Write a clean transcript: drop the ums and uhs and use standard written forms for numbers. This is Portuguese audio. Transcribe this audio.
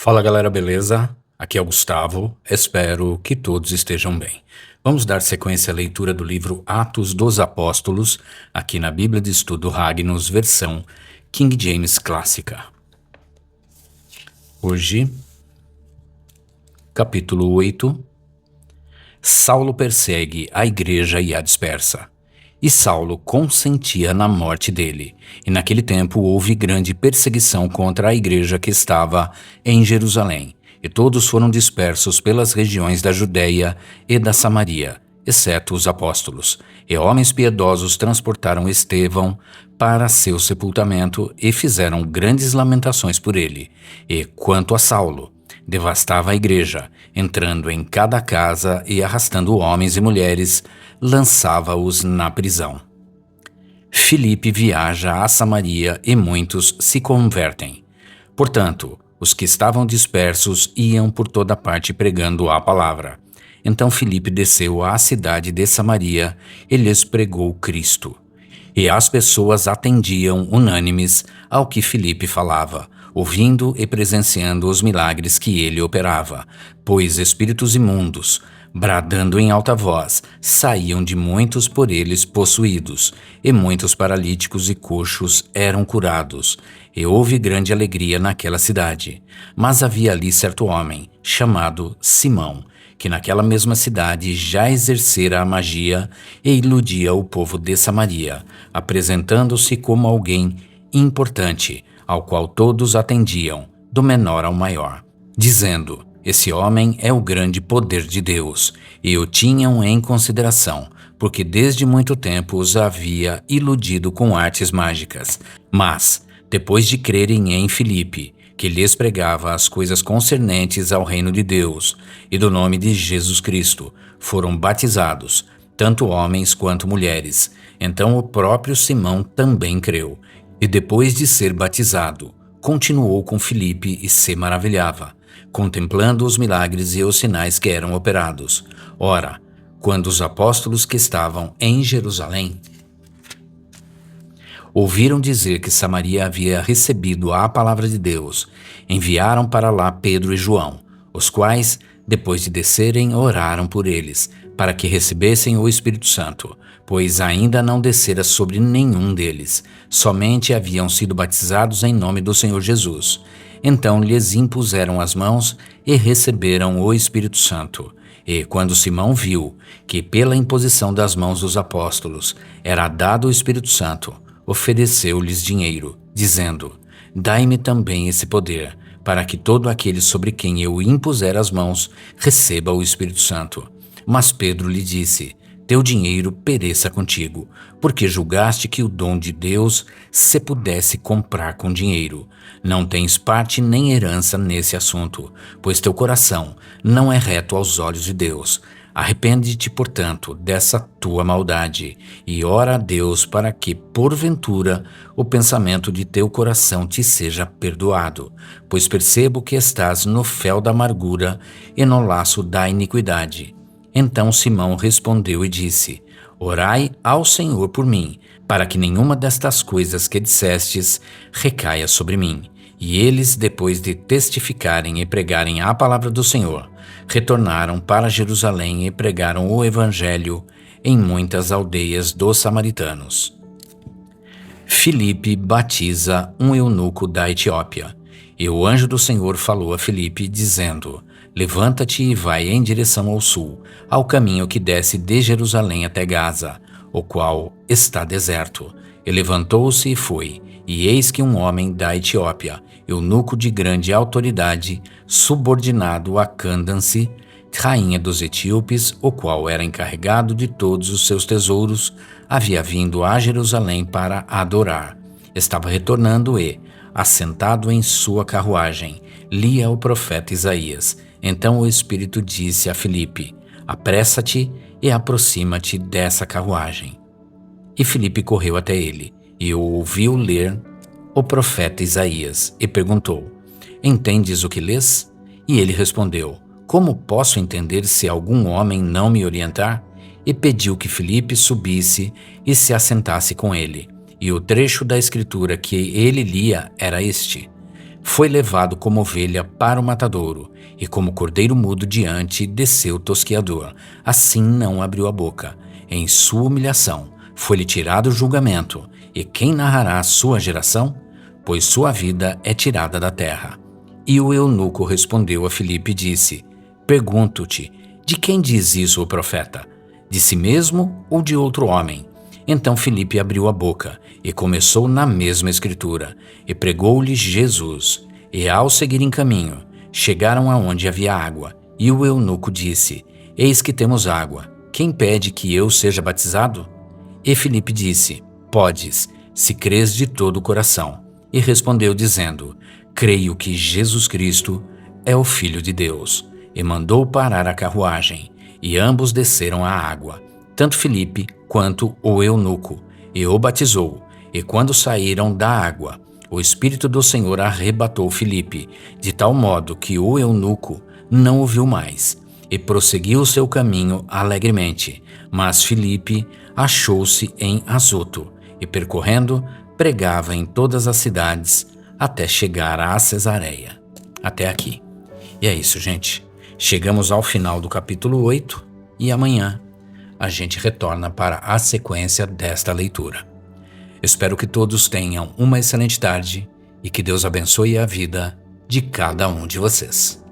Fala galera, beleza? Aqui é o Gustavo, espero que todos estejam bem. Vamos dar sequência à leitura do livro Atos dos Apóstolos, aqui na Bíblia de Estudo Ragnos, versão King James Clássica. Hoje, capítulo 8. Saulo persegue a igreja e a dispersa. E Saulo consentia na morte dele. E naquele tempo houve grande perseguição contra a igreja que estava em Jerusalém. E todos foram dispersos pelas regiões da Judéia e da Samaria, exceto os apóstolos. E homens piedosos transportaram Estevão para seu sepultamento e fizeram grandes lamentações por ele. E quanto a Saulo, devastava a igreja, entrando em cada casa e arrastando homens e mulheres, lançava-os na prisão. Filipe viaja a Samaria e muitos se convertem. Portanto, os que estavam dispersos iam por toda parte pregando a palavra. Então Filipe desceu à cidade de Samaria e lhes pregou Cristo. E as pessoas atendiam unânimes ao que Filipe falava, ouvindo e presenciando os milagres que ele operava, pois espíritos imundos, bradando em alta voz, saíam de muitos por eles possuídos, e muitos paralíticos e coxos eram curados, e houve grande alegria naquela cidade. Mas havia ali certo homem, chamado Simão, que naquela mesma cidade já exercera a magia e iludia o povo de Samaria, apresentando-se como alguém importante, ao qual todos atendiam, do menor ao maior, dizendo: esse homem é o grande poder de Deus, e o tinham em consideração, porque desde muito tempo os havia iludido com artes mágicas. Mas, depois de crerem em Filipe, que lhes pregava as coisas concernentes ao reino de Deus e do nome de Jesus Cristo, foram batizados, tanto homens quanto mulheres. Então o próprio Simão também creu, e depois de ser batizado, continuou com Filipe e se maravilhava, contemplando os milagres e os sinais que eram operados. Ora, quando os apóstolos que estavam em Jerusalém ouviram dizer que Samaria havia recebido a palavra de Deus, enviaram para lá Pedro e João, os quais, depois de descerem, oraram por eles, para que recebessem o Espírito Santo, pois ainda não descera sobre nenhum deles, somente haviam sido batizados em nome do Senhor Jesus. Então lhes impuseram as mãos e receberam o Espírito Santo. E quando Simão viu que pela imposição das mãos dos apóstolos era dado o Espírito Santo, ofereceu-lhes dinheiro, dizendo: dai-me também esse poder, para que todo aquele sobre quem eu impuser as mãos receba o Espírito Santo. Mas Pedro lhe disse: teu dinheiro pereça contigo, porque julgaste que o dom de Deus se pudesse comprar com dinheiro. Não tens parte nem herança nesse assunto, pois teu coração não é reto aos olhos de Deus. Arrepende-te, portanto, dessa tua maldade, e ora a Deus para que, porventura, o pensamento de teu coração te seja perdoado, pois percebo que estás no fel da amargura e no laço da iniquidade. Então Simão respondeu e disse: orai ao Senhor por mim, para que nenhuma destas coisas que dissestes recaia sobre mim. E eles, depois de testificarem e pregarem a palavra do Senhor, retornaram para Jerusalém e pregaram o evangelho em muitas aldeias dos samaritanos. Filipe batiza um eunuco da Etiópia. E o anjo do Senhor falou a Filipe, dizendo: levanta-te e vai em direção ao sul, ao caminho que desce de Jerusalém até Gaza, o qual está deserto. E levantou-se e foi, e eis que um homem da Etiópia, eunuco de grande autoridade, subordinado a Cândace, rainha dos etíopes, o qual era encarregado de todos os seus tesouros, havia vindo a Jerusalém para adorar. Estava retornando e, assentado em sua carruagem, lia o profeta Isaías. Então o Espírito disse a Filipe: apressa-te e aproxima-te dessa carruagem. E Filipe correu até ele, e o ouviu ler o profeta Isaías, e perguntou: entendes o que lês? E ele respondeu: como posso entender se algum homem não me orientar? E pediu que Filipe subisse e se assentasse com ele. E o trecho da escritura que ele lia era este: Foi levado como ovelha para o matadouro, e como cordeiro mudo diante de seu tosquiador, assim não abriu a boca. Em sua humilhação foi-lhe tirado o julgamento, e quem narrará sua geração? Pois sua vida é tirada da terra. E o eunuco respondeu a Filipe e disse: Pergunto-te, de quem diz isso o profeta? De si mesmo ou de outro homem? Então Filipe abriu a boca e começou na mesma escritura, e pregou-lhe Jesus. E ao seguirem caminho, chegaram aonde havia água, e o eunuco disse: Eis que temos água, quem pede que eu seja batizado? E Filipe disse: Podes, se crês de todo o coração. E respondeu dizendo: Creio que Jesus Cristo é o Filho de Deus. E mandou parar a carruagem, e ambos desceram à água, tanto Filipe quanto o eunuco, e o batizou. E quando saíram da água, o Espírito do Senhor arrebatou Filipe, de tal modo que o eunuco não o viu mais, e prosseguiu o seu caminho alegremente. Mas Filipe achou-se em Azoto, e percorrendo, pregava em todas as cidades, até chegar a Cesareia. Até aqui. E é isso, gente. Chegamos ao final do capítulo 8 e amanhã a gente retorna para a sequência desta leitura. Espero que todos tenham uma excelente tarde e que Deus abençoe a vida de cada um de vocês.